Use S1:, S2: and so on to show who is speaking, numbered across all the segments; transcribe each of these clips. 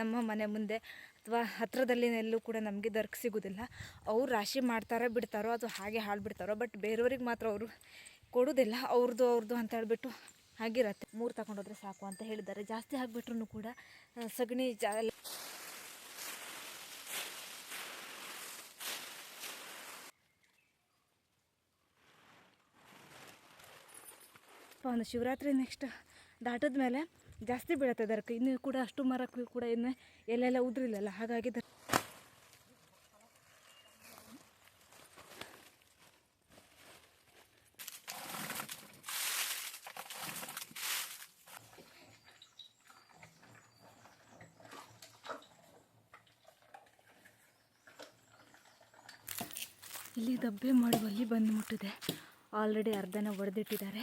S1: ನಮ್ಮ ಮನೆ ಮುಂದೆ ಅಥವಾ ಹತ್ತಿರದಲ್ಲಿನೆಲ್ಲೂ ಕೂಡ ನಮಗೆ ದರ್ಕ ಸಿಗೋದಿಲ್ಲ. ಅವ್ರು ರಾಶಿ ಮಾಡ್ತಾರೋ ಬಿಡ್ತಾರೋ ಅದು ಹಾಗೆ ಹಾಳು ಬಿಡ್ತಾರೋ, ಬಟ್ ಬೇರೆಯವ್ರಿಗೆ ಮಾತ್ರ ಅವರು ಕೊಡೋದಿಲ್ಲ. ಅವ್ರದ್ದು ಅಂತ ಹೇಳ್ಬಿಟ್ಟು ಹಾಗಿರತ್ತೆ. 3 ತಗೊಂಡೋದ್ರೆ ಸಾಕು ಅಂತ ಹೇಳಿದ್ದಾರೆ. ಜಾಸ್ತಿ ಆಗಿಬಿಟ್ರೂ ಕೂಡ ಸಗಣಿ ಒಂದು ಶಿವರಾತ್ರಿ ನೆಕ್ಸ್ಟ್ ದಾಟದ ಮೇಲೆ ಜಾಸ್ತಿ ಬೀಳುತ್ತೆ ದರ್ಕ. ಇನ್ನೂ ಕೂಡ ಅಷ್ಟು ಮರಕ್ಕೂ ಕೂಡ ಇನ್ನು ಎಲ್ಲೆಲ್ಲ ಉದ್ರಿಲ್ಲಲ್ಲ, ಹಾಗಾಗಿ ಇಲ್ಲಿ ದಬ್ಬೆ ಮಾಡುವಲ್ಲಿ ಬಂದು ಮುಟ್ಟಿದೆ. ಆಲ್ರೆಡಿ ಅರ್ಧನ ಒಡೆದಿಟ್ಟಿದ್ದಾರೆ.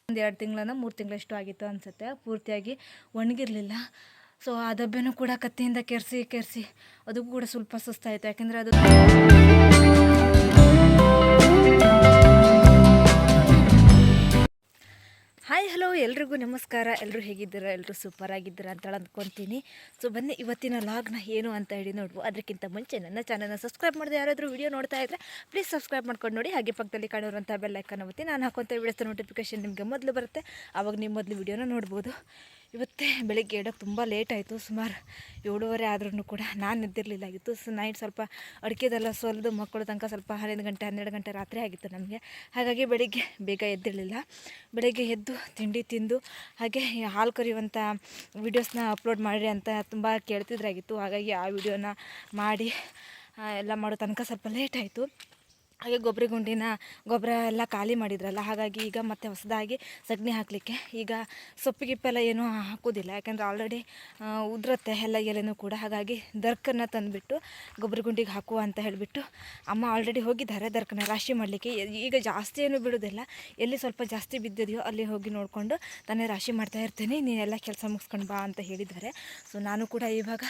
S1: ಒಂದು 2 ತಿಂಗಳನ್ನ 3 ತಿಂಗಳಷ್ಟು ಆಗಿತ್ತು ಅನಿಸುತ್ತೆ. ಪೂರ್ತಿಯಾಗಿ ಒಣಗಿರಲಿಲ್ಲ. ಸೊ ಆ ದಬ್ಬೆನೂ ಕೂಡ ಕತ್ತಿಯಿಂದ ಕೆರೆಸಿ ಅದಕ್ಕೂ ಕೂಡ ಸ್ವಲ್ಪ ಸುಸ್ತಾಯಿತು. ಯಾಕೆಂದರೆ ಅದು ಹಾಯ್ ಹಲೋ ಎಲ್ರಿಗೂ ನಮಸ್ಕಾರ. ಎಲ್ಲರೂ ಹೇಗಿದ್ದೀರಾ? ಎಲ್ಲರೂ ಸೂಪರ್ ಆಗಿದ್ದೀರಾ ಅಂತ ಅಂದ್ಕೊತೀನಿ. ಸೊ ಬನ್ನಿ ಇವತ್ತಿನ ಲಾಗ್ನ ಏನು ಅಂತ ಹೇಳಿ ನೋಡ್ಬೋದು. ಅದಕ್ಕಿಂತ ಮುಂಚೆ ನನ್ನ ಚಾನಲ್ನ ಸಬ್ಸ್ಕ್ರೈಬ್ ಮಾಡಿದೆ ಯಾರಾದರೂ ವಿಡಿಯೋ ನೋಡ್ತಾ ಇದ್ದರೆ ಪ್ಲೀಸ್ ಸಬ್ಸ್ಕ್ರೈಬ್ ಮಾಡ್ಕೊಂಡು ನೋಡಿ. ಹಾಗೆ ಪಕ್ಕದಲ್ಲಿ ಕಾಣಿರುವಂಥ ಬೆಲ್ ಐಕಾನ್ ಒತ್ತಿ ನಾನು ಹಾಕುವಂಥ ವಿಡಿಯೋಸ್ ನೋಟಿಫಿಕೇಷನ್ ನಿಮಗೆ ಮೊದಲು ಬರುತ್ತೆ. ಆವಾಗ ನೀವು ಮೊದಲು ವಿಡಿಯೋನ ನೋಡ್ಬೋದು. ಇವತ್ತೇ ಬೆಳಿಗ್ಗೆ ಎಡೋಕ್ಕೆ ತುಂಬ ಲೇಟ್ ಆಯಿತು. ಸುಮಾರು 7:30 ಆದ್ರೂ ಕೂಡ ನಾನು ಎದ್ದಿರಲಿಲ್ಲಾಗಿತ್ತು. ಸೊ ನೈಟ್ ಸ್ವಲ್ಪ ಅಡುಗೆದೆಲ್ಲ ಸೋಲ್ದು ಮಕ್ಕಳು ತನಕ ಸ್ವಲ್ಪ 11 ಗಂಟೆ 12 ಗಂಟೆ ರಾತ್ರಿ ಆಗಿತ್ತು ನಮಗೆ. ಹಾಗಾಗಿ ಬೆಳಿಗ್ಗೆ ಬೇಗ ಎದ್ದಿರಲಿಲ್ಲ. ಬೆಳಿಗ್ಗೆ ಎದ್ದು ತಿಂಡಿ ತಿಂದು ಹಾಗೆ ಹಾಲು ಕರೆಯುವಂಥ ವೀಡಿಯೋಸ್ನ ಅಪ್ಲೋಡ್ ಮಾಡಿರಿ ಅಂತ ತುಂಬ ಕೇಳ್ತಿದ್ರಾಗಿತ್ತು. ಹಾಗಾಗಿ ಆ ವಿಡಿಯೋನ ಮಾಡಿ ಎಲ್ಲ ಮಾಡೋ ತನಕ ಸ್ವಲ್ಪ ಲೇಟ್ ಆಯಿತು. ಹಾಗೆ ಗೊಬ್ಬರ ಎಲ್ಲ ಖಾಲಿ ಮಾಡಿದ್ರಲ್ಲ, ಹಾಗಾಗಿ ಈಗ ಮತ್ತೆ ಹೊಸದಾಗಿ ಸಗಣಿ ಹಾಕಲಿಕ್ಕೆ ಈಗ ಸೊಪ್ಪಿಗಿಪ್ಪೆಲ್ಲ ಏನೂ ಹಾಕೋದಿಲ್ಲ. ಯಾಕೆಂದರೆ ಆಲ್ರೆಡಿ ಉದುರುತ್ತೆ ಎಲ್ಲ ಎಲೆನೂ ಕೂಡ. ಹಾಗಾಗಿ ದರ್ಕನ್ನು ತಂದುಬಿಟ್ಟು ಗೊಬ್ಬರ ಗುಂಡಿಗೆ ಹಾಕುವ ಅಂತ ಹೇಳಿಬಿಟ್ಟು ಅಮ್ಮ ಆಲ್ರೆಡಿ ಹೋಗಿದ್ದಾರೆ ದರ್ಕನ ರಾಶಿ ಮಾಡಲಿಕ್ಕೆ. ಈಗ ಜಾಸ್ತಿ ಏನೂ ಬಿಡೋದಿಲ್ಲ, ಎಲ್ಲಿ ಸ್ವಲ್ಪ ಜಾಸ್ತಿ ಬಿದ್ದಿದೆಯೋ ಅಲ್ಲಿ ಹೋಗಿ ನೋಡಿಕೊಂಡು ತಾನೇ ರಾಶಿ ಮಾಡ್ತಾ ಇರ್ತೀನಿ, ನೀನೆಲ್ಲ ಕೆಲಸ ಮುಗಿಸ್ಕೊಂಡು ಬಾ ಅಂತ ಹೇಳಿದ್ದಾರೆ. ಸೊ ನಾನು ಕೂಡ ಇವಾಗ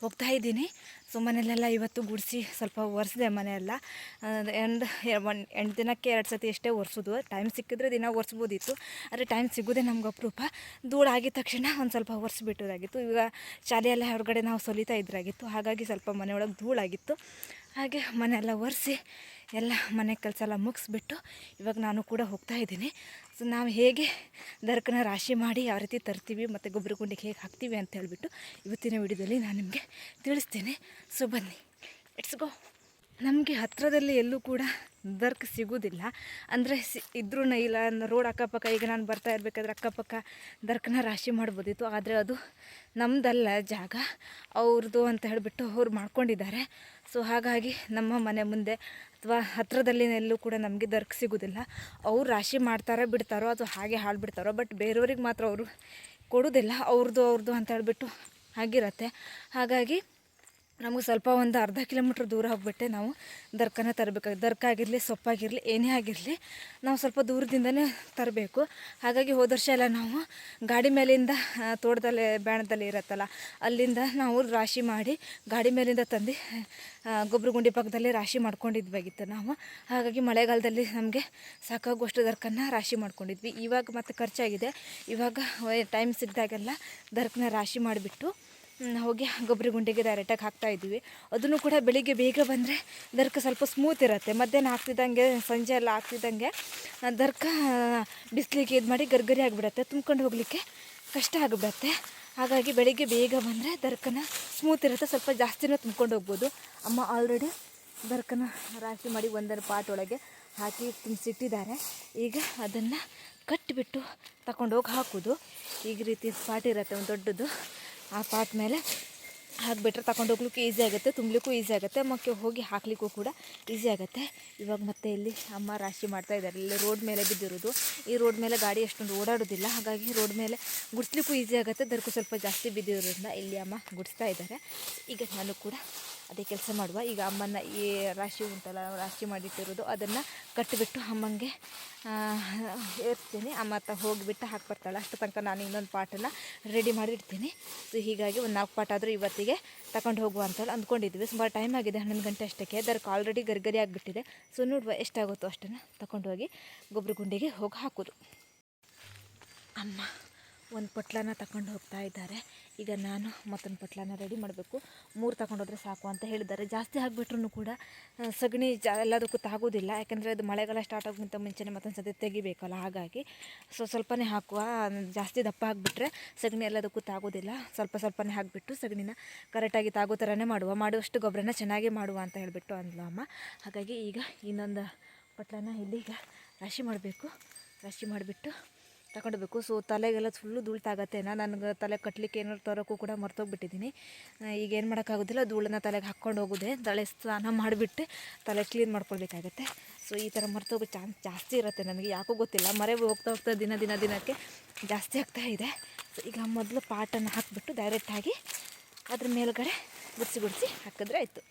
S1: ಹೋಗ್ತಾ ಇದ್ದೀನಿ. ಸೊ ಮನೆಯಲ್ಲೆಲ್ಲ ಇವತ್ತು ಗುಡಿಸಿ ಸ್ವಲ್ಪ ಒರೆಸಿದೆ ಮನೆಯೆಲ್ಲ. 8 ದಿನಕ್ಕೆ 2 ಸತಿ ಎಷ್ಟೇ ಒರೆಸೋದು. ಟೈಮ್ ಸಿಕ್ಕಿದ್ರೆ ದಿನ ಒರೆಸ್ಬೋದಿತ್ತು, ಆದರೆ ಟೈಮ್ ಸಿಗೋದೇ ನಮ್ಗೆ ಅಪರೂಪ. ಧೂಳಾಗಿದ ತಕ್ಷಣ ಒಂದು ಸ್ವಲ್ಪ ಒರೆಸ್ಬಿಟ್ಟೋದಾಗಿತ್ತು. ಈಗ ಶಾಲೆಯೆಲ್ಲ ಹೊರಗಡೆ ನಾವು ಸೊಲಿತಾ ಇದ್ರಾಗಿತ್ತು, ಹಾಗಾಗಿ ಸ್ವಲ್ಪ ಮನೆಯೊಳಗೆ ಧೂಳಾಗಿತ್ತು. ಹಾಗೆ ಮನೆಯೆಲ್ಲ ಒರೆಸಿ ಎಲ್ಲ ಮನೆ ಕೆಲಸ ಎಲ್ಲ ಮುಗಿಸ್ಬಿಟ್ಟು ಇವಾಗ ನಾನು ಕೂಡ ಹೋಗ್ತಾ ಇದ್ದೀನಿ. ಸೊ ನಾವು ಹೇಗೆ ದರ್ಕನ ರಾಶಿ ಮಾಡಿ ಯಾವ ರೀತಿ ತರ್ತೀವಿ ಮತ್ತು ಗೊಬ್ಬರ ಗುಂಡಿಗೆ ಹೇಗೆ ಹಾಕ್ತೀವಿ ಅಂತ ಹೇಳಿಬಿಟ್ಟು ಇವತ್ತಿನ ವಿಡಿಯೋದಲ್ಲಿ ನಾನು ನಿಮಗೆ ತಿಳಿಸ್ತೀನಿ. ಸೊ ಬನ್ನಿ, ಲೆಟ್ಸ್ ಗೋ. ನಮಗೆ ಹತ್ತಿರದಲ್ಲಿ ಎಲ್ಲೂ ಕೂಡ ದರ್ಕ ಸಿಗೋದಿಲ್ಲ. ಅಂದರೆ ಇದ್ರೂ ಇಲ್ಲ, ರೋಡ್ ಅಕ್ಕಪಕ್ಕ ಈಗ ನಾನು ಬರ್ತಾ ಇರಬೇಕಾದ್ರೆ ಅಕ್ಕಪಕ್ಕ ದರ್ಕನ ರಾಶಿ ಮಾಡ್ಬೋದಿತ್ತು. ಆದರೆ ಅದು ನಮ್ಮದಲ್ಲ ಜಾಗ, ಅವ್ರದ್ದು ಅಂತ ಹೇಳಿಬಿಟ್ಟು ಅವ್ರು ಮಾಡ್ಕೊಂಡಿದ್ದಾರೆ. ಸೊ ಹಾಗಾಗಿ ನಮ್ಮ ಮನೆ ಮುಂದೆ ಅಥವಾ ಹತ್ತಿರದಲ್ಲಿನೆಲ್ಲೂ ಕೂಡ ನಮಗೆ ದರ್ಕ ಸಿಗೋದಿಲ್ಲ. ಅವ್ರು ರಾಶಿ ಮಾಡ್ತಾರೋ ಬಿಡ್ತಾರೋ ಅದು ಹಾಗೆ ಹಾಳು ಬಿಡ್ತಾರೋ, ಬಟ್ ಬೇರೆಯವ್ರಿಗೆ ಮಾತ್ರ ಅವರು ಕೊಡೋದಿಲ್ಲ. ಅವ್ರದ್ದು ಅಂತ ಹೇಳ್ಬಿಟ್ಟು ಹಾಗಿರತ್ತೆ. ಹಾಗಾಗಿ ನಮಗೆ ಸ್ವಲ್ಪ ಒಂದು ಅರ್ಧ ಕಿಲೋಮೀಟ್ರ್ ದೂರ ಹೋಗ್ಬಿಟ್ಟೆ ನಾವು ದರ್ಕನ ತರಬೇಕಾಗುತ್ತೆ. ದರ್ಕ ಆಗಿರಲಿ ಸೊಪ್ಪಾಗಿರಲಿ ಏನೇ ಆಗಿರಲಿ ನಾವು ಸ್ವಲ್ಪ ದೂರದಿಂದನೇ ತರಬೇಕು. ಹಾಗಾಗಿ ಹೋದ ವರ್ಷ ಎಲ್ಲ ನಾವು ಗಾಡಿ ಮೇಲಿಂದ ತೋಟದಲ್ಲಿ ಬ್ಯಾಣದಲ್ಲಿ ಇರುತ್ತಲ್ಲ ಅಲ್ಲಿಂದ ನಾವು ರಾಶಿ ಮಾಡಿ ಗಾಡಿ ಮೇಲಿಂದ ತಂದು ಗೊಬ್ಬರ ಗುಂಡಿ ಪಕ್ಕದಲ್ಲಿ ರಾಶಿ ಮಾಡ್ಕೊಂಡಿದ್ವಾಗಿತ್ತು ನಾವು. ಹಾಗಾಗಿ ಮಳೆಗಾಲದಲ್ಲಿ ನಮಗೆ ಸಾಕಾಗುವಷ್ಟು ದರ್ಕನ್ನ ರಾಶಿ ಮಾಡ್ಕೊಂಡಿದ್ವಿ. ಇವಾಗ ಮತ್ತೆ ಖರ್ಚಾಗಿದೆ. ಇವಾಗ ಟೈಮ್ ಸಿಕ್ಕಿದಾಗೆಲ್ಲ ದರ್ಕನ ರಾಶಿ ಮಾಡಿಬಿಟ್ಟು ಹೋಗಿ ಗೊಬ್ಬರ ಗುಂಡಿಗೆ ಡೈರೆಕ್ಟಾಗಿ ಹಾಕ್ತಾಯಿದ್ವಿ. ಅದನ್ನು ಕೂಡ ಬೆಳಿಗ್ಗೆ ಬೇಗ ಬಂದರೆ ದರ್ಕ ಸ್ವಲ್ಪ ಸ್ಮೂತ್ ಇರುತ್ತೆ. ಮಧ್ಯಾಹ್ನ ಹಾಕ್ತಿದ್ದಂಗೆ ಸಂಜೆ ಎಲ್ಲ ಹಾಕ್ತಿದ್ದಂಗೆ ದರ್ಕ ಬಿಸಿಲಿಗೆ ಇದು ಮಾಡಿ ಗರ್ಗರಿ ಆಗಿಬಿಡತ್ತೆ, ತುಂಬ್ಕೊಂಡು ಹೋಗಲಿಕ್ಕೆ ಕಷ್ಟ ಆಗಿಬಿಡತ್ತೆ. ಹಾಗಾಗಿ ಬೆಳಿಗ್ಗೆ ಬೇಗ ಬಂದರೆ ದರ್ಕನ ಸ್ಮೂತ್ ಇರುತ್ತೆ, ಸ್ವಲ್ಪ ಜಾಸ್ತಿನೂ ತುಂಬ್ಕೊಂಡು ಹೋಗ್ಬೋದು. ಅಮ್ಮ ಆಲ್ರೆಡಿ ದರ್ಕನ ರಾಶಿ ಮಾಡಿ ಒಂದರ ಪಾಟ್ ಒಳಗೆ ಹಾಕಿ ತುಂಬಿಸಿಟ್ಟಿದ್ದಾರೆ. ಈಗ ಅದನ್ನು ಕಟ್ಟಿಬಿಟ್ಟು ತಗೊಂಡೋಗಿ ಹಾಕೋದು. ಈಗ ರೀತಿ ಪಾಟ್ ಇರುತ್ತೆ ಒಂದು ದೊಡ್ಡದು, ಆ ಪಾಟ್ ಮೇಲೆ ಹಾಕಿಬಿಟ್ರೆ ತಗೊಂಡು ಹೋಗ್ಲಿಕ್ಕೂ ಈಸಿ ಆಗುತ್ತೆ, ತುಂಬಲಿಕ್ಕೂ ಈಸಿ ಆಗುತ್ತೆ, ಮಕ್ಕಳು ಹೋಗಿ ಹಾಕಲಿಕ್ಕೂ ಕೂಡ ಈಸಿ ಆಗುತ್ತೆ. ಇವಾಗ ಮತ್ತೆ ಇಲ್ಲಿ ಅಮ್ಮ ರಾಶಿ ಮಾಡ್ತಾಯಿದ್ದಾರೆ. ಇಲ್ಲಿ ರೋಡ್ ಮೇಲೆ ಬಿದ್ದಿರೋದು. ಈ ರೋಡ್ ಮೇಲೆ ಗಾಡಿ ಅಷ್ಟೊಂದು ಓಡಾಡೋದಿಲ್ಲ, ಹಾಗಾಗಿ ರೋಡ್ ಮೇಲೆ ಗುಡಿಸ್ಲಿಕ್ಕೂ ಈಸಿ ಆಗುತ್ತೆ. ದರ್ಕು ಸ್ವಲ್ಪ ಜಾಸ್ತಿ ಬಿದ್ದಿರೋದ್ರಿಂದ ಇಲ್ಲಿ ಅಮ್ಮ ಗುಡಿಸ್ತಾ ಇದ್ದಾರೆ. ಈಗ ನಾನು ಕೂಡ ಅದೇ ಕೆಲಸ ಮಾಡುವ. ಈಗ ಅಮ್ಮನ ಈ ರಾಶಿ ಉಂಟಲ್ಲ, ರಾಶಿ ಮಾಡಿಟ್ಟಿರೋದು ಅದನ್ನು ಕಟ್ಟಿಬಿಟ್ಟು ಅಮ್ಮಂಗೆ ಏರ್ತೀನಿ. ಅಮ್ಮ ಹೋಗಿಬಿಟ್ಟು ಹಾಕ್ಬರ್ತಾಳೆ. ಅಷ್ಟು ತನಕ ನಾನು ಇನ್ನೊಂದು ಪಾಟನ್ನು ರೆಡಿ ಮಾಡಿ ಇಡ್ತೀನಿ. ಸೊ ಹೀಗಾಗಿ ಒಂದು 4 ಪಾಟ್ ಆದರೂ ಇವತ್ತಿಗೆ ತಗೊಂಡು ಹೋಗುವ ಅಂತೇಳಿ ಅಂದ್ಕೊಂಡಿದ್ವಿ. ಸುಮಾರು ಟೈಮ್ ಆಗಿದೆ, 11 ಗಂಟೆ ಅಷ್ಟಕ್ಕೆ. ಅದಕ್ಕೆ ಆಲ್ರೆಡಿ ಗರಿಗರಿ ಆಗಿಬಿಟ್ಟಿದೆ. ಸೊ ನೋಡುವ ಎಷ್ಟಾಗುತ್ತೋ ಅಷ್ಟನ್ನು ತಗೊಂಡೋಗಿ ಗೊಬ್ಬರ ಗುಂಡಿಗೆ ಹೋಗಿ ಹಾಕೋದು. ಅಮ್ಮ ಒಂದು ಪೊಟ್ಲನ ತಗೊಂಡು ಹೋಗ್ತಾ ಇದ್ದಾರೆ. ಈಗ ನಾನು ಮತ್ತೊಂದು ಪೊಟ್ಲನ ರೆಡಿ ಮಾಡಬೇಕು. 3 ತಗೊಂಡೋದ್ರೆ ಸಾಕು ಅಂತ ಹೇಳಿದ್ದಾರೆ. ಜಾಸ್ತಿ ಆಗಿಬಿಟ್ರೂ ಕೂಡ ಸಗಣಿ ಎಲ್ಲದಕ್ಕೂ ತಾಗೋದಿಲ್ಲ. ಯಾಕೆಂದರೆ ಅದು ಮಳೆಗಾಲ ಸ್ಟಾರ್ಟ್ ಆಗೋಕ್ಕಿಂತ ಮುಂಚೆನೇ ಮತ್ತೊಂದು ಸತಿ ತೆಗಿಬೇಕಲ್ಲ. ಹಾಗಾಗಿ ಸ್ವಲ್ಪನೇ ಹಾಕುವ. ಜಾಸ್ತಿ ದಪ್ಪ ಆಗಿಬಿಟ್ರೆ ಸಗಣಿ ಎಲ್ಲದಕ್ಕೂ ತಾಗೋದಿಲ್ಲ. ಸ್ವಲ್ಪನೇ ಹಾಕಿಬಿಟ್ಟು ಸಗಣಿನ ಕರೆಕ್ಟಾಗಿ ತಾಗೋ ಥರನೇ ಮಾಡುವಷ್ಟು ಗೊಬ್ಬರನ ಚೆನ್ನಾಗಿ ಮಾಡುವ ಅಂತ ಹೇಳಿಬಿಟ್ಟು ಅಂದ್ಲು ಅಮ್ಮ. ಹಾಗಾಗಿ ಈಗ ಇನ್ನೊಂದು ಪೊಟ್ಲನ ಇಲ್ಲಿಗ ರಾಶಿ ಮಾಡಬೇಕು. ರಾಶಿ ಮಾಡಿಬಿಟ್ಟು ತಗೊಂಡ್ಬೇಕು. ಸೊ ತಲೆಗೆಲ್ಲ ಫುಲ್ಲು ಧೂಳು ತಾಗತ್ತೇನೋ. ನನಗೆ ತಲೆ ಕಟ್ಟಲಿಕ್ಕೆ ಏನಾದ್ರು ತರೋಕ್ಕೂ ಕೂಡ ಮರ್ತೋಗ್ಬಿಟ್ಟಿದ್ದೀನಿ. ಈಗ ಏನು ಮಾಡೋಕ್ಕಾಗೋದಿಲ್ಲ, ಧೂಳನ್ನ ತಲೆಗೆ ಹಾಕ್ಕೊಂಡು ಹೋಗೋದೆ. ತಲೆ ಸ್ನಾನ ಮಾಡಿಬಿಟ್ಟು ತಲೆ ಕ್ಲೀನ್ ಮಾಡ್ಕೊಳ್ಬೇಕಾಗತ್ತೆ. ಸೊ ಈ ಥರ ಮರ್ತೋಗೋ ಚಾನ್ಸ್ ಜಾಸ್ತಿ ಇರುತ್ತೆ ನನಗೆ, ಯಾಕೋ ಗೊತ್ತಿಲ್ಲ. ಮರೆ ಹೋಗ್ತಾ ದಿನಕ್ಕೆ ಜಾಸ್ತಿ ಆಗ್ತಾ ಇದೆ. ಸೊ ಈಗ ಮೊದಲು ಪಾಟನ್ನು ಹಾಕಿಬಿಟ್ಟು ಡೈರೆಕ್ಟಾಗಿ ಅದ್ರ ಮೇಲ್ಗಡೆ ಗುಡಿಸಿ ಹಾಕಿದ್ರೆ ಆಯಿತು.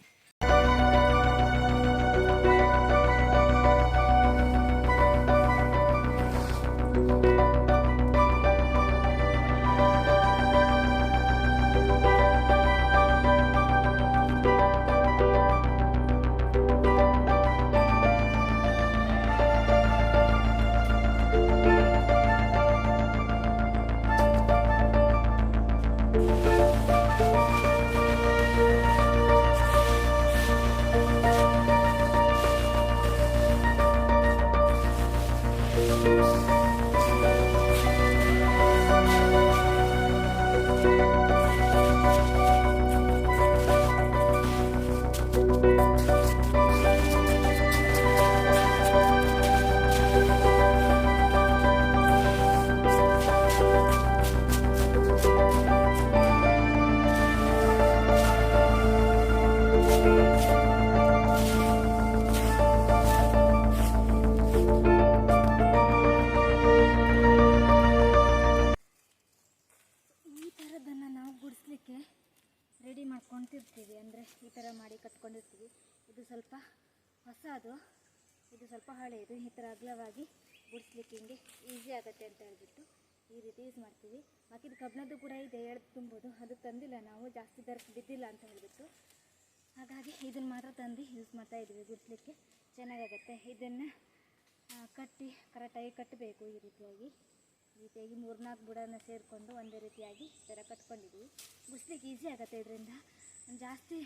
S1: ರೆಡಿ ಮಾಡ್ಕೊತಿರ್ತೀವಿ. ಅಂದರೆ ಈ ಥರ ಮಾಡಿ ಕಟ್ಕೊಂಡಿರ್ತೀವಿ. ಇದು ಸ್ವಲ್ಪ ಹೊಸದು, ಇದು ಸ್ವಲ್ಪ ಹಳೆಯದು. ಈ ಥರ ಅಗಲವಾಗಿ ಗುಡಿಸ್ಲಿಕ್ಕೆ ಹಿಂಗೆ ಈಸಿ ಆಗುತ್ತೆ ಅಂತ ಹೇಳ್ಬಿಟ್ಟು ಈ ರೀತಿ ಯೂಸ್ ಮಾಡ್ತೀವಿ. ಬಾಕಿದು ಕಬ್ಬಿಣದ್ದು ಕೂಡ ಇದೆ, ಎಳೆದು ತುಂಬೋದು. ಅದು ತಂದಿಲ್ಲ ನಾವು, ಜಾಸ್ತಿ ದರಕ್ಕೆ ಬಿದ್ದಿಲ್ಲ ಅಂತ ಹೇಳಿಬಿಟ್ಟು. ಹಾಗಾಗಿ ಇದನ್ನು ಮಾತ್ರ ತಂದು ಯೂಸ್ ಮಾಡ್ತಾಯಿದ್ವಿ. ಗುಡಿಸ್ಲಿಕ್ಕೆ ಚೆನ್ನಾಗಾಗತ್ತೆ. ಇದನ್ನು ಕರೆಕ್ಟಾಗಿ ಕಟ್ಟಬೇಕು. ಈ ರೀತಿಯಾಗಿ 3-4 ಬುಡನ ಸೇರಿಕೊಂಡು ಒಂದೇ ರೀತಿಯಾಗಿ ಈ ಥರ ಕಟ್ಕೊಂಡಿದ್ವಿ. ಗುಡಿಸ್ಲಿಕ್ಕೆ ಈಸಿ ಆಗುತ್ತೆ. ಇದರಿಂದ ಜಾಸ್ತಿ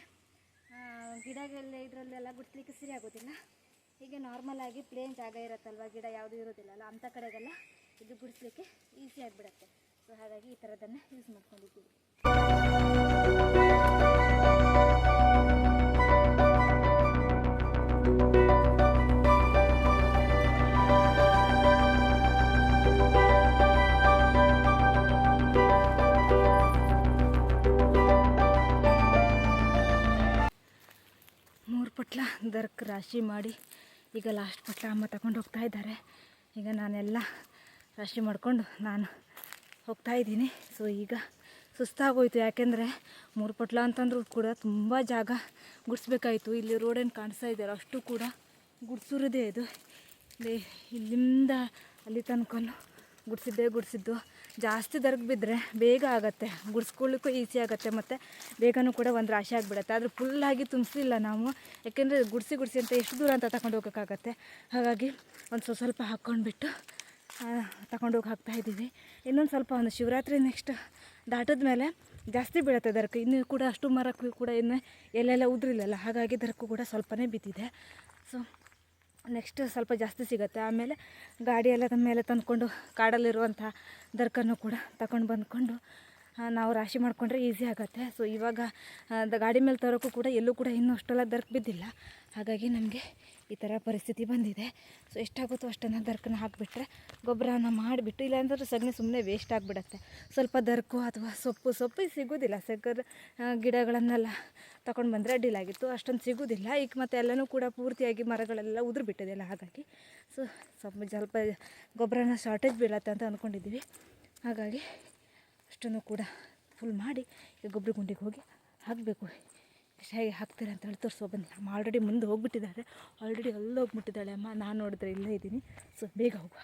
S1: ಗಿಡಗಳ ಇದರಲ್ಲೆಲ್ಲ ಗುಡಿಸ್ಲಿಕ್ಕೆ ಸರಿ ಆಗೋದಿಲ್ಲ. ಹೀಗೆ ನಾರ್ಮಲಾಗಿ ಪ್ಲೇನ್ ಜಾಗ ಇರುತ್ತಲ್ವ, ಗಿಡ ಯಾವುದೂ ಇರೋದಿಲ್ಲಲ್ಲ, ಅಂಥ ಕಡೆಗೆಲ್ಲ ಇದು ಗುಡಿಸ್ಲಿಕ್ಕೆ ಈಸಿ ಆಗಿಬಿಡುತ್ತೆ. ಸೊ ಹಾಗಾಗಿ ಈ ಥರದನ್ನು ಯೂಸ್ ಮಾಡ್ಕೊಂಡಿದ್ದೀವಿ. ದರ್ಕ್ ರಾಶಿ ಮಾಡಿ ಈಗ ಲಾಸ್ಟ್ ಪಟ್ಲ ಅಮ್ಮ ತಗೊಂಡು ಹೋಗ್ತಾ ಇದ್ದಾರೆ. ಈಗ ನಾನೆಲ್ಲ ರಾಶಿ ಮಾಡಿಕೊಂಡು ನಾನು ಹೋಗ್ತಾ ಇದ್ದೀನಿ. ಸೊ ಈಗ ಸುಸ್ತಾಗೋಯ್ತು, ಯಾಕೆಂದರೆ 3 ಪಟ್ಲ ಅಂತಂದ್ರೂ ಕೂಡ ತುಂಬ ಜಾಗ ಗುಡಿಸ್ಬೇಕಾಯಿತು. ಇಲ್ಲಿ ರೋಡೇನು ಕಾಣಿಸ್ತಾ ಇದೆಯಲ್ಲ, ಅಷ್ಟು ಕೂಡ ಗುಡಿಸಿರೋದೇ. ಇದು ಇಲ್ಲಿಂದ ಅಲ್ಲಿ ತನಕ ಗುಡಿಸಿದ್ದು. ಜಾಸ್ತಿ ದರ್ಗ್ ಬಿದ್ದರೆ ಬೇಗ ಆಗುತ್ತೆ, ಗುಡಿಸ್ಕೊಳ್ಳಿಕ್ಕೂ ಈಸಿ ಆಗುತ್ತೆ, ಮತ್ತು ಬೇಗನೂ ಕೂಡ ಒಂದು ರಾಶಿ ಆಗಿಬಿಡುತ್ತೆ. ಆದರೆ ಫುಲ್ಲಾಗಿ ತುಂಬಿಸಲಿಲ್ಲ ನಾವು, ಯಾಕೆಂದರೆ ಗುಡಿಸಿ ಅಂತ ಎಷ್ಟು ದೂರ ಅಂತ ತಗೊಂಡು ಹೋಗೋಕ್ಕಾಗತ್ತೆ. ಹಾಗಾಗಿ ಒಂದು ಸ್ವಲ್ಪ ಹಾಕ್ಕೊಂಡ್ಬಿಟ್ಟು ತಗೊಂಡೋಗಿ ಹಾಕ್ತಾಯಿದ್ದೀವಿ. ಇನ್ನೊಂದು ಸ್ವಲ್ಪ ಒಂದು ಶಿವರಾತ್ರಿ ನೆಕ್ಸ್ಟ್ ದಾಟದ ಮೇಲೆ ಜಾಸ್ತಿ ಬೀಳುತ್ತೆ ದರ್ಕು. ಇನ್ನೂ ಕೂಡ ಅಷ್ಟು ಮರಕ್ಕೂ ಕೂಡ ಇನ್ನು ಎಲ್ಲೆಲ್ಲ ಉದುರಿಲ್ಲಲ್ಲ, ಹಾಗಾಗಿ ದರ್ಕು ಕೂಡ ಸ್ವಲ್ಪನೇ ಬಿದ್ದಿದೆ. ಸೊ ನೆಕ್ಸ್ಟ್ ಸ್ವಲ್ಪ ಜಾಸ್ತಿ ಸಿಗುತ್ತೆ. ಆಮೇಲೆ ಗಾಡಿಯೆಲ್ಲ ನಮ್ಮ ಮೇಲೆ ತಂದ್ಕೊಂಡು ಕಾಡಲ್ಲಿರುವಂಥ ದರ್ಕನ್ನು ಕೂಡ ತಗೊಂಡು ಬಂದ್ಕೊಂಡು ನಾವು ರಾಶಿ ಮಾಡಿಕೊಂಡ್ರೆ ಈಸಿ ಆಗುತ್ತೆ. ಸೊ ಇವಾಗ ಗಾಡಿ ಮೇಲೆ ತರೋಕ್ಕೂ ಕೂಡ ಎಲ್ಲೂ ಕೂಡ ಇನ್ನೂ ಅಷ್ಟೆಲ್ಲ ದರ್ಕ್ ಬಿದ್ದಿಲ್ಲ. ಹಾಗಾಗಿ ನಮಗೆ ಈ ಥರ ಪರಿಸ್ಥಿತಿ ಬಂದಿದೆ. ಸೊ ಎಷ್ಟಾಗುತ್ತೋ ಅಷ್ಟನ್ನು ದರ್ಕನ್ನ ಹಾಕಿಬಿಟ್ರೆ ಗೊಬ್ಬರನ ಮಾಡಿಬಿಟ್ಟು, ಇಲ್ಲಾಂದ್ರೆ ಸಗಣಿ ಸುಮ್ಮನೆ ವೇಸ್ಟ್ ಆಗಿಬಿಡತ್ತೆ. ಸ್ವಲ್ಪ ದರ್ಕು ಅಥವಾ ಸೊಪ್ಪು ಸಿಗೋದಿಲ್ಲ. ಗಿಡಗಳನ್ನೆಲ್ಲ ತಗೊಂಡು ಬಂದರೆ ಅಡ್ಡಿಲಾಗಿತ್ತು, ಅಷ್ಟೊಂದು ಸಿಗೋದಿಲ್ಲ ಈಗ. ಮತ್ತು ಎಲ್ಲನೂ ಕೂಡ ಪೂರ್ತಿಯಾಗಿ ಮರಗಳೆಲ್ಲ ಉದುರು ಬಿಟ್ಟಿದೆಯಲ್ಲ, ಹಾಗಾಗಿ ಸ್ವಲ್ಪ ಗೊಬ್ಬರನ ಶಾರ್ಟೇಜ್ ಬೀಳತ್ತೆ ಅಂತ ಅಂದ್ಕೊಂಡಿದ್ದೀವಿ. ಹಾಗಾಗಿ ಅಷ್ಟನ್ನು ಕೂಡ ಫುಲ್ ಮಾಡಿ ಈಗ ಗೊಬ್ಬರ ಗುಂಡಿಗೆ ಹೋಗಿ ಹಾಕಬೇಕು. ಹೇಗೆ ಹಾಕ್ತಾರೆ ಅಂತ ಹೇಳಿ ತೋರಿಸೋ ಬನ್ನಿ. ಅಮ್ಮ ಆಲ್ರೆಡಿ ಮುಂದೆ ಹೋಗ್ಬಿಟ್ಟಿದ್ದಾರೆ, ಆಲ್ರೆಡಿ ಅಲ್ಲಿ ಹೋಗ್ಬಿಟ್ಟಿದ್ದಾಳೆ ಅಮ್ಮ. ನಾನು ನೋಡಿದ್ರೆ ಇಲ್ಲೇ ಇದ್ದೀನಿ. ಸೊ ಬೇಗ ಹೋಗುವ.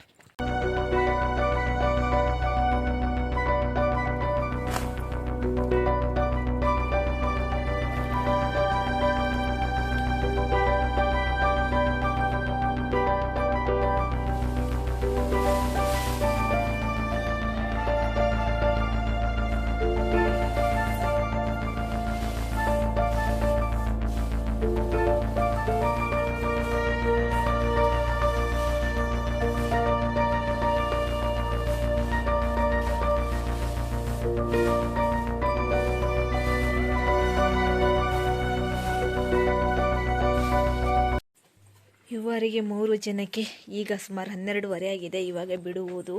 S1: ಇವರಿಗೆ 3 ಜನಕ್ಕೆ ಈಗ ಸುಮಾರು 12:30 ಆಗಿದೆ. ಇವಾಗ ಬಿಡುವುದು.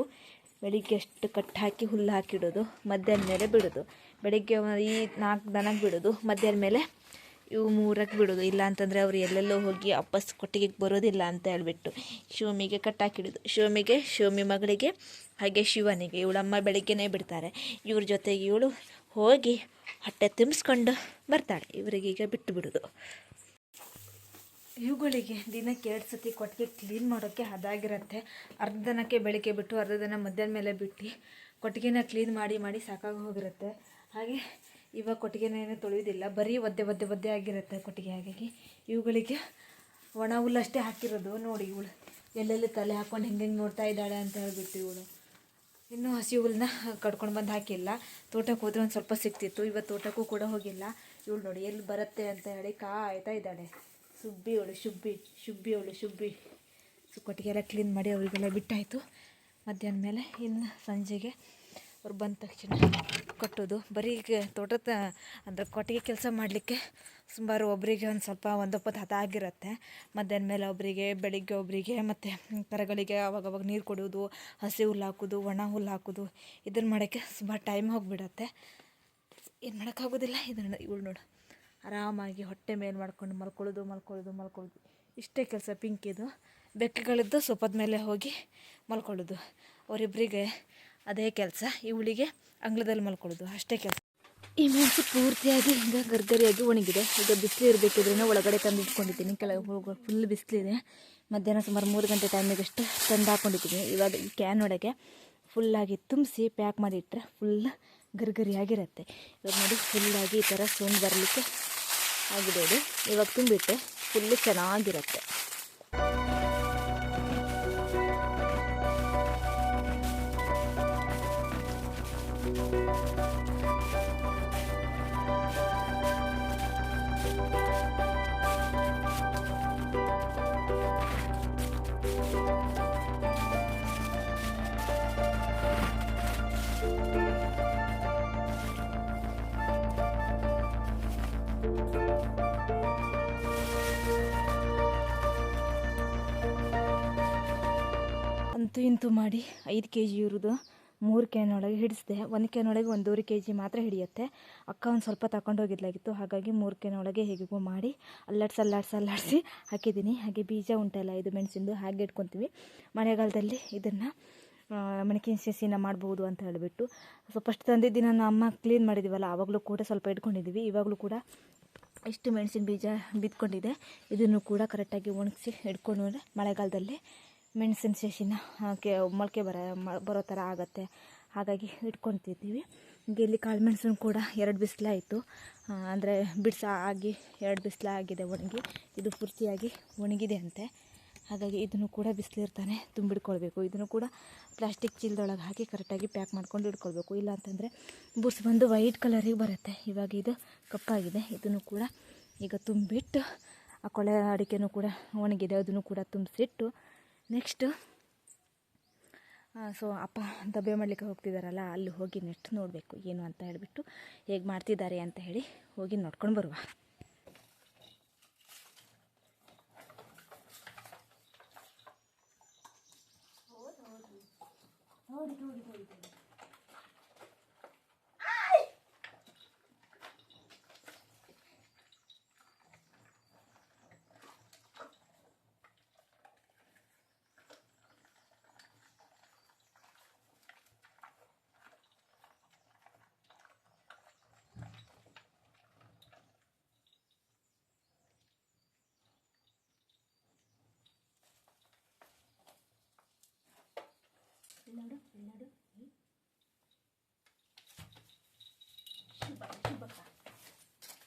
S1: ಬೆಳಿಗ್ಗೆ ಅಷ್ಟು ಕಟ್ಟು ಹಾಕಿ ಹುಲ್ಲು ಹಾಕಿಡೋದು, ಮಧ್ಯಾಹ್ನ ಮೇಲೆ ಬಿಡೋದು. ಬೆಳಿಗ್ಗೆ ಈ 4 ದನಕ್ಕೆ ಬಿಡೋದು, ಮಧ್ಯಾಹ್ನ ಮೇಲೆ ಇವು 3ಕ್ಕೆ ಬಿಡೋದು. ಇಲ್ಲ ಅಂತಂದರೆ ಅವರು ಎಲ್ಲೆಲ್ಲೋ ಹೋಗಿ ವಾಪಸ್ ಕೊಟ್ಟಿಗೆ ಬರೋದಿಲ್ಲ ಅಂತ ಹೇಳ್ಬಿಟ್ಟು ಶಿವಮಿಗೆ ಕಟ್ಟಾಕಿಡೋದು. ಶಿವಮಿ ಮಗಳಿಗೆ ಹಾಗೆ ಶಿವನಿಗೆ ಇವಳಮ್ಮ ಬೆಳಿಗ್ಗೆನೇ ಬಿಡ್ತಾರೆ. ಇವ್ರ ಜೊತೆಗೆ ಇವಳು ಹೋಗಿ ಹೊಟ್ಟೆ ತುಂಬಿಸ್ಕೊಂಡು ಬರ್ತಾಳೆ. ಇವರಿಗೀಗ ಬಿಟ್ಟು ಬಿಡೋದು. ಇವುಗಳಿಗೆ ದಿನಕ್ಕೆ 2 ಸತಿ ಕೊಟ್ಟಿಗೆ ಕ್ಲೀನ್ ಮಾಡೋಕ್ಕೆ ಅದಾಗಿರುತ್ತೆ. ಅರ್ಧ ದನಕ್ಕೆ ಬೆಳಿಗ್ಗೆ ಬಿಟ್ಟು ಅರ್ಧ ದನ ಮಧ್ಯಾಹ್ನ ಮೇಲೆ ಬಿಟ್ಟು ಕೊಟ್ಟಿಗೆನ ಕ್ಲೀನ್ ಮಾಡಿ ಸಾಕಾಗಿ ಹೋಗಿರುತ್ತೆ. ಹಾಗೆ ಇವಾಗ ಕೊಟ್ಟಿಗೆನೇನು ತೊಳೆಯೋದಿಲ್ಲ, ಬರೀ ಒದ್ದೆ ಆಗಿರುತ್ತೆ ಕೊಟ್ಟಿಗೆ. ಹಾಗಾಗಿ ಇವುಗಳಿಗೆ ಒಣ ಹುಲ್ಲಷ್ಟೇ ಹಾಕಿರೋದು. ನೋಡಿ ಇವಳು ಎಲ್ಲೆಲ್ಲಿ ತಲೆ ಹಾಕ್ಕೊಂಡು ಹೆಂಗೆ ನೋಡ್ತಾ ಇದ್ದಾಳೆ ಅಂತ ಹೇಳ್ಬಿಟ್ಟು ಇವಳು ಇನ್ನೂ ಹಸಿ ಹುಲ್ಲನ್ನ ಕಡ್ಕೊಂಡು ಬಂದು ಹಾಕಿಲ್ಲ. ತೋಟಕ್ಕೆ ಹೋದರೆ ಒಂದು ಸ್ವಲ್ಪ ಸಿಕ್ತಿತ್ತು. ಇವತ್ತು ತೋಟಕ್ಕೂ ಕೂಡ ಹೋಗಿಲ್ಲ. ಇವಳು ನೋಡಿ ಎಲ್ಲಿ ಬರುತ್ತೆ ಅಂತ ಹೇಳಿ ಕಾಯ್ತಾ ಇದ್ದಾಳೆ. ಶುಬ್ಬಿ. ಸೊ ಕೊಟ್ಟಿಗೆ ಎಲ್ಲ ಕ್ಲೀನ್ ಮಾಡಿ ಅವರಿಗೆಲ್ಲ ಬಿಟ್ಟಾಯಿತು. ಮಧ್ಯಾಹ್ನ ಮೇಲೆ ಇನ್ನು ಸಂಜೆಗೆ ಅವ್ರು ಬಂದ ತಕ್ಷಣ ಕಟ್ಟೋದು. ಬರೀ ತೋಟದ ಅಂದರೆ ಕೊಟ್ಟಿಗೆ ಕೆಲಸ ಮಾಡಲಿಕ್ಕೆ ಸುಮಾರು ಒಬ್ಬರಿಗೆ ಒಂದು ಸ್ವಲ್ಪ ಒಂದೊಪ್ಪತ್ತು ಹದಾಗಿರುತ್ತೆ. ಮಧ್ಯಾಹ್ನ ಮೇಲೆ ಒಬ್ಬರಿಗೆ, ಬೆಳಿಗ್ಗೆ ಒಬ್ಬರಿಗೆ, ಮತ್ತು ಕರಗಳಿಗೆ ಅವಾಗವಾಗ ನೀರು ಕೊಡೋದು, ಹಸಿ ಹುಲ್ಲು ಹಾಕೋದು, ಒಣ ಹುಲ್ಲು ಹಾಕೋದು, ಇದನ್ನು ಮಾಡೋಕ್ಕೆ ಸುಮಾರು ಟೈಮ್ ಹೋಗಿಬಿಡತ್ತೆ. ಏನು ಮಾಡೋಕ್ಕಾಗೋದಿಲ್ಲ. ಇವಳು ನೋಡು ಆರಾಮಾಗಿ ಹೊಟ್ಟೆ ಮೇಲೆ ಮಾಡ್ಕೊಂಡು ಮಲ್ಕೊಳ್ಳೋದು. ಇಷ್ಟೇ ಕೆಲಸ ಪಿಂಕಿದು. ಬೆಕ್ಕುಗಳಿದ್ದು ಸೋಫಾದ ಮೇಲೆ ಹೋಗಿ ಮಲ್ಕೊಳ್ಳೋದು. ಅವರಿಬ್ಬರಿಗೆ ಅದೇ ಕೆಲಸ. ಇವಳಿಗೆ ಅಂಗಳದಲ್ಲಿ ಮಲ್ಕೊಳ್ಳೋದು, ಅಷ್ಟೇ ಕೆಲಸ. ಈ ಮೆಣಸು ಪೂರ್ತಿಯಾಗಿ ಹಿಂಗೆ ಗರ್ಗರಿಯಾಗಿ ಒಣಗಿದೆ. ಈಗ ಬಿಸಿಲು ಇರಬೇಕಿದ್ರೂ ಒಳಗಡೆ ತಂದು ಇಟ್ಕೊಂಡಿದ್ದೀನಿ. ಕೆಳಗೆ ಹೋಗೋ ಫುಲ್ ಬಿಸಿಲಿದೆ. ಮಧ್ಯಾಹ್ನ ಸುಮಾರು 3 ಗಂಟೆ ಟೈಮಿಗಷ್ಟು ತಂದು ಹಾಕ್ಕೊಂಡಿದ್ದೀನಿ. ಇವಾಗ ಈ ಕ್ಯಾನ್ ಒಳಗೆ ಫುಲ್ಲಾಗಿ ತುಂಬಿಸಿ ಪ್ಯಾಕ್ ಮಾಡಿಟ್ರೆ ಫುಲ್ ಗರ್ಗರಿಯಾಗಿರುತ್ತೆ. ಇವಾಗ ನೋಡಿ ಫುಲ್ಲಾಗಿ ಈ ಥರ ಸೌಂಡ್ ಬರಲಿಕ್ಕೆ ಆಗಿದೆ. ಅದು ಇವಾಗ ತುಂಬಿಟ್ಟೆ ಫುಲ್ಲು ಚೆನ್ನಾಗಿರುತ್ತೆ. ಅಂತೂ ಇಂತೂ ಮಾಡಿ 5 kg ಇರೋದು 3 ಕ್ಯಾನ್ ಒಳಗೆ ಹಿಡಿಸಿದೆ. 1 ಕ್ಯಾನ್ ಒಳಗೆ 1.5 kg ಮಾತ್ರ ಹಿಡಿಯುತ್ತೆ. ಅಕ್ಕ ಒಂದು ಸ್ವಲ್ಪ ತಗೊಂಡು ಹೋಗಿದ್ಲಾಗಿತ್ತು. ಹಾಗಾಗಿ 3 ಕ್ಯಾನ್ ಒಳಗೆ ಹೇಗಿಗೂ ಮಾಡಿ ಅಲ್ಲಾಡಿಸಿ ಹಾಕಿದ್ದೀನಿ. ಹಾಗೆ ಬೀಜ ಉಂಟಲ್ಲ, ಇದು ಮೆಣಸಿಂದು, ಹಾಗೆ ಇಟ್ಕೊತೀವಿ. ಮಳೆಗಾಲದಲ್ಲಿ ಇದನ್ನು ಮೆಣಸಿನ ಸಸಿನ ಮಾಡ್ಬೋದು ಅಂತ ಹೇಳಿಬಿಟ್ಟು ಫಸ್ಟ್ ತಂದಿದ್ದು ನಾನು ಅಮ್ಮ ಕ್ಲೀನ್ ಮಾಡಿದ್ದೀವಲ್ಲ, ಆವಾಗಲೂ ಕೂಡ ಸ್ವಲ್ಪ ಇಟ್ಕೊಂಡಿದ್ದೀವಿ. ಇವಾಗಲೂ ಕೂಡ ಇಷ್ಟು ಮೆಣಸಿನ ಬೀಜ ಬಿತ್ಕೊಂಡಿದೆ. ಇದನ್ನು ಕೂಡ ಕರೆಕ್ಟಾಗಿ ಒಣಗಿಸಿ ಇಟ್ಕೊಂಡು ಮಳೆಗಾಲದಲ್ಲಿ ಮೆಣಸಿನ ಸಸಿನ ಮೊಳಕೆ ಬರೋ ಥರ ಆಗುತ್ತೆ. ಹಾಗಾಗಿ ಇಟ್ಕೊತಿದ್ದೀವಿ. ಹೀಗೆ ಇಲ್ಲಿ ಕಾಳು ಮೆಣಸನ್ನು ಕೂಡ 2 ಬಿಸಿಲಾಯಿತು. ಅಂದರೆ ಆಗಿ 2 ಬಿಸಿಲಾಗಿದೆ ಒಣಗಿ. ಇದು ಪೂರ್ತಿಯಾಗಿ ಒಣಗಿದೆ ಅಂತೆ. ಹಾಗಾಗಿ ಇದನ್ನು ಕೂಡ ಬಿಸಿಲಿರ್ತಾನೆ ತುಂಬಿಡ್ಕೊಳ್ಬೇಕು. ಇದನ್ನು ಕೂಡ ಪ್ಲಾಸ್ಟಿಕ್ ಚೀಲದೊಳಗೆ ಹಾಕಿ ಕರೆಕ್ಟಾಗಿ ಪ್ಯಾಕ್ ಮಾಡ್ಕೊಂಡು ಇಟ್ಕೊಳ್ಬೇಕು. ಇಲ್ಲ ಅಂತಂದರೆ ಬುರ್ಸ್ ಬಂದು ವೈಟ್ ಕಲರಿಗೆ ಬರುತ್ತೆ. ಇವಾಗ ಇದು ಕಪ್ಪಾಗಿದೆ. ಇದನ್ನು ಕೂಡ ಈಗ ತುಂಬಿಟ್ಟು ಆ ಕೊಳೆ ಅಡಿಕೆನೂ ಕೂಡ ಒಣಗಿದೆ, ಅದನ್ನು ಕೂಡ ತುಂಬಿಸಿಟ್ಟು ನೆಕ್ಸ್ಟು ಸೊ ಅಪ್ಪ ದಬ್ಬೆ ಮಾಡಲಿಕ್ಕೆ ಹೋಗ್ತಿದ್ದಾರಲ್ಲ, ಅಲ್ಲಿ ಹೋಗಿ ನೆಕ್ಸ್ಟ್ ನೋಡಬೇಕು ಏನು ಅಂತ ಹೇಳಿಬಿಟ್ಟು, ಹೇಗೆ ಮಾಡ್ತಿದ್ದಾರೆ ಅಂತ ಹೇಳಿ ಹೋಗಿ ನೋಡ್ಕೊಂಡು ಬರುವ. ನೋಡಿ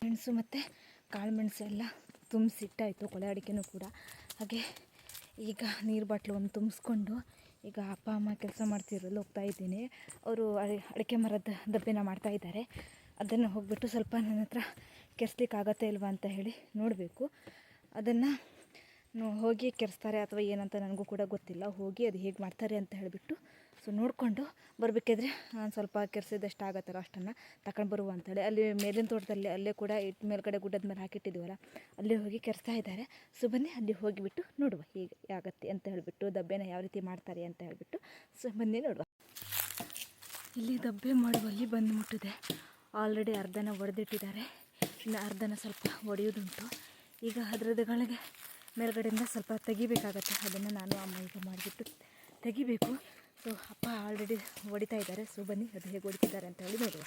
S1: ಮೆಣಸು ಮತ್ತು ಕಾಳು ಮೆಣಸು ಎಲ್ಲ ತುಂಬಿಸಿಟ್ಟಾಯಿತು, ಕೊಳೆ ಅಡಿಕೆನೂ ಕೂಡ. ಹಾಗೆ ಈಗ ನೀರು ಬಾಟ್ಲು ಒಂದು ತುಂಬಿಸ್ಕೊಂಡು ಈಗ ಅಪ್ಪ ಅಮ್ಮ ಕೆಲಸ ಮಾಡ್ತಿರಲು ಹೋಗ್ತಾ ಇದ್ದೀನಿ. ಅವರು ಅಡಿಕೆ ಮರದ ದಬ್ಬೆನ ಮಾಡ್ತಾಯಿದ್ದಾರೆ. ಅದನ್ನು ಹೋಗಿಬಿಟ್ಟು ಸ್ವಲ್ಪ ನನ್ನ ಹತ್ರ ಕೆರೆಸ್ಲಿಕ್ಕೆ ಆಗತ್ತೆ ಇಲ್ವಾ ಅಂತ ಹೇಳಿ ನೋಡಬೇಕು. ಅದನ್ನು ಹೋಗಿ ಕೆರೆಸ್ತಾರೆ ಅಥವಾ ಏನಂತ ನನಗೂ ಕೂಡ ಗೊತ್ತಿಲ್ಲ. ಹೋಗಿ ಅದು ಹೇಗೆ ಮಾಡ್ತಾರೆ ಅಂತ ಹೇಳಿಬಿಟ್ಟು ಸೊ ನೋಡಿಕೊಂಡು ಬರಬೇಕಾದ್ರೆ ಸ್ವಲ್ಪ ಕೆರೆಸಿದಷ್ಟು ಆಗತ್ತಲ್ಲ ಅಷ್ಟನ್ನು ತಗೊಂಡು ಬರುವ ಅಂತೇಳಿ ಅಲ್ಲಿ ಮೇಲಿನ ತೋಟದಲ್ಲಿ ಅಲ್ಲೇ ಕೂಡ ಮೇಲ್ಗಡೆ ಗುಡ್ಡದ ಮೇಲೆ ಹಾಕಿಟ್ಟಿದ್ದೀವಲ್ಲ, ಅಲ್ಲಿ ಹೋಗಿ ಕೆರೆಸ್ತಾ ಇದ್ದಾರೆ. ಸೊ ಬನ್ನಿ ಅಲ್ಲಿ ಹೋಗಿಬಿಟ್ಟು ನೋಡುವ ಹೀಗೆ ಆಗತ್ತೆ ಅಂತ ಹೇಳಿಬಿಟ್ಟು, ದಬ್ಬೆನ ಯಾವ ರೀತಿ ಮಾಡ್ತಾರೆ ಅಂತ ಹೇಳಿಬಿಟ್ಟು. ಸೊ ಬನ್ನಿ ನೋಡುವ. ಇಲ್ಲಿ ದಬ್ಬೆ ಮಾಡುವಲ್ಲಿ ಬಂದು ಮುಟ್ಟಿದೆ. ಆಲ್ರೆಡಿ ಅರ್ಧನ ಒಡೆದಿಟ್ಟಿದ್ದಾರೆ, ಇನ್ನು ಅರ್ಧನ ಸ್ವಲ್ಪ ಒಡೆಯೋದುಂಟು. ಈಗ ಅದರಗಳಿಗೆ ಮೇಲ್ಗಡೆಯಿಂದ ಸ್ವಲ್ಪ ತೆಗಿಬೇಕಾಗತ್ತೆ. ಅದನ್ನು ನಾನು ಅಮ್ಮ ಈಗ ಮಾಡಿಬಿಟ್ಟು ತೆಗಿಬೇಕು. ಸೊ ಅಪ್ಪ ಆಲ್ರೆಡಿ ಹೊಡಿತಾ ಇದ್ದಾರೆ. ಸೊ ಬನ್ನಿ ಅದು ಹೇಗೆ ಹೊಡಿತಿದ್ದಾರೆ ಅಂತ ಹೇಳಿ ನೋಡುವ.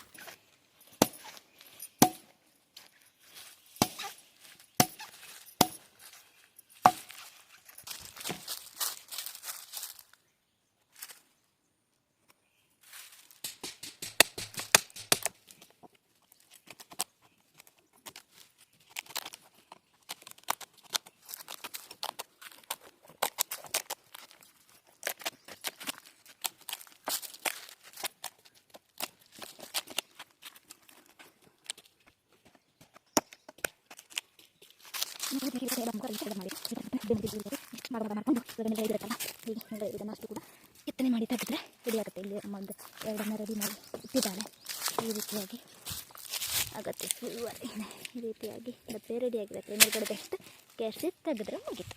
S1: ಅಷ್ಟು ಕೂಡ ಕೆತ್ತನೆ ಮಾಡಿ ತೆಗೆದ್ರೆ ರೆಡಿ ಆಗುತ್ತೆ. ಇಲ್ಲಿ ಒಂದು ಎರಡನ್ನ ರೆಡಿ ಮಾಡಿ ಇಟ್ಟಿದ್ದಾಳೆ. ಈ ರೀತಿಯಾಗಿ ಆಗುತ್ತೆ. ಈ ರೀತಿಯಾಗಿ ಡಬ್ಬೆ ರೆಡಿಯಾಗಿರುತ್ತೆ. ಮೇಲ್ಗಡೆದಷ್ಟು ಕೆರೆಸಿ ತೆಗೆದ್ರೆ ಮುಗಿತು.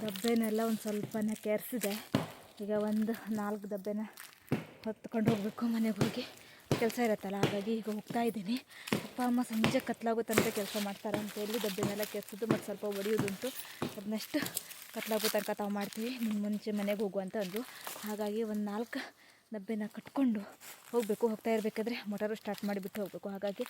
S1: ದಬ್ಬೆನೆಲ್ಲ ಒಂದು ಸ್ವಲ್ಪನ ಕೆರೆಸಿದೆ. ಈಗ ಒಂದು 4 ದಬ್ಬೆನ ಹೊತ್ಕೊಂಡು ಹೋಗಬೇಕು ಮನೆಗೆ ಹೋಗಿ. ಕೆಲಸ ಇರುತ್ತಲ್ಲ, ಹಾಗಾಗಿ ಈಗ ಹೋಗ್ತಾ ಇದ್ದೀನಿ. ಅಪ್ಪ ಅಮ್ಮ ಸಂಜೆ ಕತ್ಲಾಗುತ್ತಂತ ಕೆಲಸ ಮಾಡ್ತಾರೆ ಅಂತೇಳಿ ದಬ್ಬೆನೆಲ್ಲ ಕೆರೆಸೋದು ಮತ್ತು ಸ್ವಲ್ಪ ಹೊಡೆಯೋದುಂಟು. ಅದನ್ನಷ್ಟು ಕತ್ಲಾಗೋ ತನಕ ತಾವು ಮಾಡ್ತೀವಿ, ನಿಮ್ಮ ಮುಂಚೆ ಮನೆಗೆ ಹೋಗುವಂತ ಅಂದರು. ಹಾಗಾಗಿ ಒಂದು 4 ದಬ್ಬೆನ ಕಟ್ಕೊಂಡು ಹೋಗಬೇಕು. ಹೋಗ್ತಾ ಇರಬೇಕಾದ್ರೆ ಮೋಟಾರು ಸ್ಟಾರ್ಟ್ ಮಾಡಿಬಿಟ್ಟು ಹೋಗಬೇಕು. ಹಾಗಾಗಿ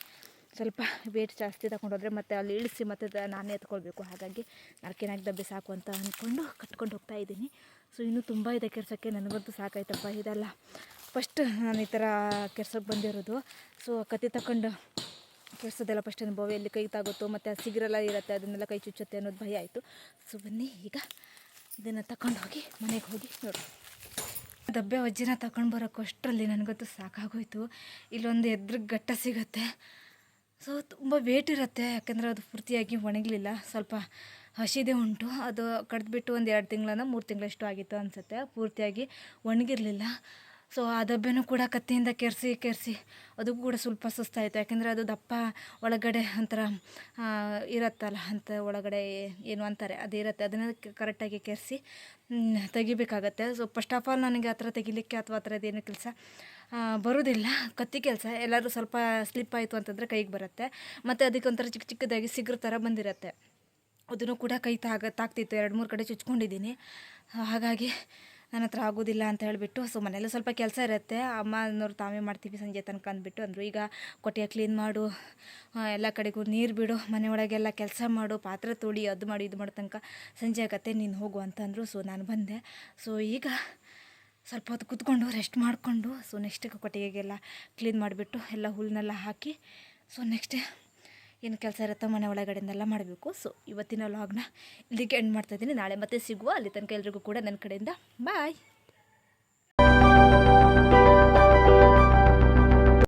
S1: ಸ್ವಲ್ಪ ವೇಟ್ ಜಾಸ್ತಿ ತಗೊಂಡೋದ್ರೆ ಮತ್ತು ಅಲ್ಲಿ ಇಳಿಸಿ ಮತ್ತು ನಾನೇ ಎತ್ಕೊಳ್ಬೇಕು. ಹಾಗಾಗಿ 4 ದಬ್ಬೆ ಸಾಕು ಅಂತ ಅಂದ್ಕೊಂಡು ಕಟ್ಕೊಂಡು ಹೋಗ್ತಾ ಇದ್ದೀನಿ. ಸೊ ಇನ್ನೂ ತುಂಬ ಇದೆ ಕೆರ್ಸೋಕ್ಕೆ. ನನಗಂತೂ ಸಾಕಾಯ್ತಪ್ಪ. ಇದೆಲ್ಲ ಫಸ್ಟ್ ನಾನು ಈ ಥರ ಕೆರ್ಸೋಕ್ಕೆ ಬಂದಿರೋದು. ಸೊ ಕತ್ತಿ ತಗೊಂಡು ಕೆರ್ಸೋದೆಲ್ಲ ಫಸ್ಟ್ ಅನುಭವ. ಎಲ್ಲಿ ಕೈ ತಾಗುತ್ತೋ ಮತ್ತು ಆ ಸಿಗರೆಲ್ಲ ಇರುತ್ತೆ, ಅದನ್ನೆಲ್ಲ ಕೈ ಚುಚ್ಚುತ್ತೆ ಅನ್ನೋದು ಭಯ ಆಯಿತು. ಸೊ ಬನ್ನಿ ಈಗ ಇದನ್ನು ತಗೊಂಡು ಹೋಗಿ ಮನೆಗೆ ಹೋಗಿ ನೋಡಿ. ದಬ್ಬೆ ವಜ್ಜಿನ ತಗೊಂಡು ಬರೋಕ್ಕಷ್ಟರಲ್ಲಿ ನನಗಂತೂ ಸಾಕಾಗೋಯ್ತು. ಇಲ್ಲೊಂದು ಎದ್ರಿಗೆ ಗಟ್ಟ ಸಿಗುತ್ತೆ, ಸೊ ತುಂಬ ವೇಟ್ ಇರುತ್ತೆ, ಯಾಕಂದರೆ ಅದು ಪೂರ್ತಿಯಾಗಿ ಒಣಗಲಿಲ್ಲ, ಸ್ವಲ್ಪ ಹಸಿದೇ ಉಂಟು. ಅದು ಕಡ್ದುಬಿಟ್ಟು ಒಂದು 2 ತಿಂಗಳನ್ನ 3 ತಿಂಗಳಷ್ಟು ಆಗಿತ್ತು ಅನಿಸುತ್ತೆ, ಪೂರ್ತಿಯಾಗಿ ಒಣಗಿರಲಿಲ್ಲ. ಸೊ ಆ ದಬ್ಬೆನೂ ಕೂಡ ಕತ್ತಿಯಿಂದ ಕೆರೆಸಿ ಅದಕ್ಕೂ ಕೂಡ ಸ್ವಲ್ಪ ಸುಸ್ತಾಯಿತು, ಯಾಕೆಂದರೆ ಅದು ದಪ್ಪ ಒಳಗಡೆ ಒಂಥರ ಇರುತ್ತಲ್ಲ ಅಂತ, ಒಳಗಡೆ ಏನು ಅಂತಾರೆ ಅದು ಇರುತ್ತೆ, ಅದನ್ನು ಕರೆಕ್ಟಾಗಿ ಕೆರೆಸಿ ತೆಗಿಬೇಕಾಗತ್ತೆ. ಸೊ ಫಸ್ಟ್ ಆಫ್ ಆಲ್ ನನಗೆ ಆ ಥರ ತೆಗಿಲಿಕ್ಕೆ ಅಥವಾ ಆ ಥರದ್ದೇನು ಕೆಲಸ ಬರೋದಿಲ್ಲ, ಕತ್ತಿ ಕೆಲಸ. ಎಲ್ಲರೂ ಸ್ವಲ್ಪ ಸ್ಲಿಪ್ ಆಯಿತು ಅಂತಂದರೆ ಕೈಗೆ ಬರುತ್ತೆ, ಮತ್ತು ಅದಕ್ಕೆ ಒಂಥರ ಚಿಕ್ಕ ಚಿಕ್ಕದಾಗಿ ಸಿಗ್ರ ಥರ ಬಂದಿರುತ್ತೆ, ಅದನ್ನು ಕೂಡ ಕೈ ತಾಗ್ತಿತ್ತು. 2-3 ಕಡೆ ಚುಚ್ಕೊಂಡಿದ್ದೀನಿ. ಹಾಗಾಗಿ ನನ್ನ ಹತ್ರ ಆಗೋದಿಲ್ಲ ಅಂತ ಹೇಳಿಬಿಟ್ಟು, ಸೊ ಮನೆಯಲ್ಲೂ ಸ್ವಲ್ಪ ಕೆಲಸ ಇರುತ್ತೆ, ಅಮ್ಮನವ್ರು ತಾವೇ ಮಾಡ್ತೀವಿ ಸಂಜೆ ತನಕ ಅಂದ್ಬಿಟ್ಟು ಅಂದರು. ಈಗ ಕೊಟ್ಟಿಗೆ ಕ್ಲೀನ್ ಮಾಡು, ಎಲ್ಲ ಕಡೆಗೂ ನೀರು ಬಿಡು, ಮನೆ ಒಳಗೆಲ್ಲ ಕೆಲಸ ಮಾಡು, ಪಾತ್ರೆ ತೊಳಿ, ಅದು ಮಾಡಿ ಇದು ಮಾಡೋ ತನಕ ಸಂಜೆ ಆಗತ್ತೆ, ನೀನು ಹೋಗು ಅಂತಂದರು. ಸೊ ನಾನು ಬಂದೆ. ಸೊ ಈಗ ಸ್ವಲ್ಪ ಹೊತ್ತು ಕೂತ್ಕೊಂಡು ರೆಸ್ಟ್ ಮಾಡಿಕೊಂಡು, ಸೊ ನೆಕ್ಸ್ಟ್ ಕೊಟ್ಟಿಗೆಗೆಲ್ಲ ಕ್ಲೀನ್ ಮಾಡಿಬಿಟ್ಟು ಎಲ್ಲ ಹುಲ್ಲನ್ನೆಲ್ಲ ಹಾಕಿ, ಸೊ ನೆಕ್ಸ್ಟ್ ಏನು ಕೆಲಸ ಇರುತ್ತೋ ಮನೆ ಒಳಗಡೆಯಿಂದೆಲ್ಲ ಮಾಡಬೇಕು. ಸೊ ಇವತ್ತಿನ ವ್ಲಾಗ್ನ ಇಲ್ಲಿಗೆ ಎಂಡ್ ಮಾಡ್ತಾಯಿದ್ದೀನಿ. ನಾಳೆ ಮತ್ತೆ ಸಿಗುವ, ಅಲ್ಲಿ ತನಕ ಎಲ್ರಿಗೂ ಕೂಡ ನನ್ನ ಕಡೆಯಿಂದ ಬಾಯ್.